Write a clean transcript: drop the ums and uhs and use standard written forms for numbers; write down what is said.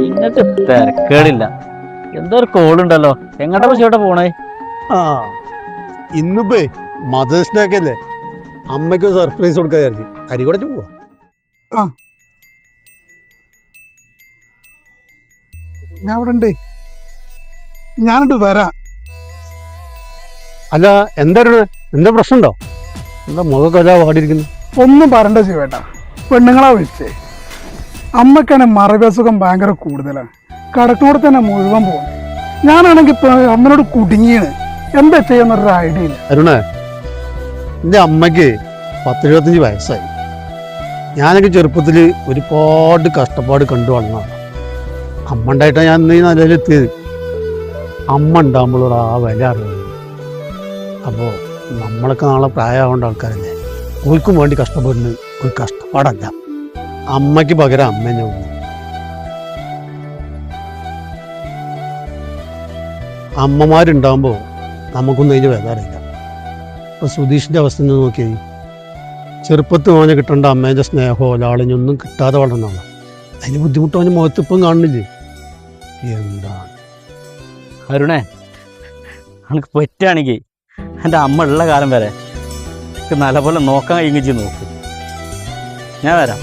ഇങ്ങനത്തെ തിരക്കേടില്ല. എന്തോ ഒരു കോളുണ്ടല്ലോ. എങ്ങോട്ടാ പക്ഷേ പോണേ? ആ ഇന്നിപ്പേ മദേഴ്സ് ഡേ ഒക്കെ അല്ലേ, അമ്മയ്ക്ക് സർപ്രൈസ് കൊടുക്കാൻ വിചാരിച്ചു. അരികുടച്ച് പോവാ. ആ ഞാൻ ഇവിടെ ഉണ്ട്, ഞാനിട്ട് വരാം. അല്ല എന്താ പ്രശ്നമുണ്ടോ? എന്താ മുഖം കൊല്ലാ പാടിയിരിക്കുന്നു? ഒന്നും പറയണ്ട ശിവേട്ടാ, പെണ്ണുങ്ങളാ വിളിച്ചേ. അമ്മക്കാണ് മറവ്യസുഖം ഭയങ്കര കൂടുതലാണ്. കടക്കോടെ തന്നെ മുഴുവൻ പോകും. ഞാനാണെങ്കിൽ ഇപ്പൊ അമ്മനോട് കുടുങ്ങിയാണ്. എന്താ ചെയ്യുന്നൊരു ഐഡിയ ഇല്ല. അരുണേ, എൻ്റെ അമ്മയ്ക്ക് 10-25 വയസ്സായി. ഞാനൊക്കെ ചെറുപ്പത്തിൽ ഒരുപാട് കഷ്ടപ്പാട് കണ്ടു വളർന്നതാണ്. അമ്മ ഉണ്ടായിട്ടാണ് ഞാൻ ഇന്ന് ഈ നിലയിലെത്തിയത്. അമ്മ ഉണ്ടാകുമ്പോഴുള്ള ആ വില അറിയുന്നത്. അപ്പോൾ നമ്മളൊക്കെ നാളെ പ്രായമാവേണ്ട ആൾക്കാരല്ലേ, ഓർക്കും വേണ്ടി കഷ്ടപ്പെടുന്നത് ഒരു കഷ്ടപ്പാടല്ല. അമ്മയ്ക്ക് പകരം അമ്മ തന്നെ വന്നു. അമ്മമാരുണ്ടാകുമ്പോൾ നമുക്കൊന്നും അതിൻ്റെ വില അറിയില്ല. ഇപ്പോൾ സുധീഷിൻ്റെ അവസ്ഥ ഒന്ന് നോക്കിയാൽ, ചെറുപ്പത്തിൽ മോനെ കിട്ടേണ്ട അമ്മേൻ്റെ സ്നേഹമോ ലാളിഞ്ഞൊന്നും കിട്ടാതെ വളർന്നാണ്. അതിന് ബുദ്ധിമുട്ട് അവന് മുഖത്തിപ്പം കാണുന്നില്ലേ? എന്താണ് അരുണേ, എനിക്ക് പറ്റുകയാണെങ്കിൽ എൻ്റെ അമ്മ ഉള്ള കാലം വരെ നല്ലപോലെ നോക്കാൻ കഴിഞ്ഞ് നോക്ക്. ഞാൻ വരാം.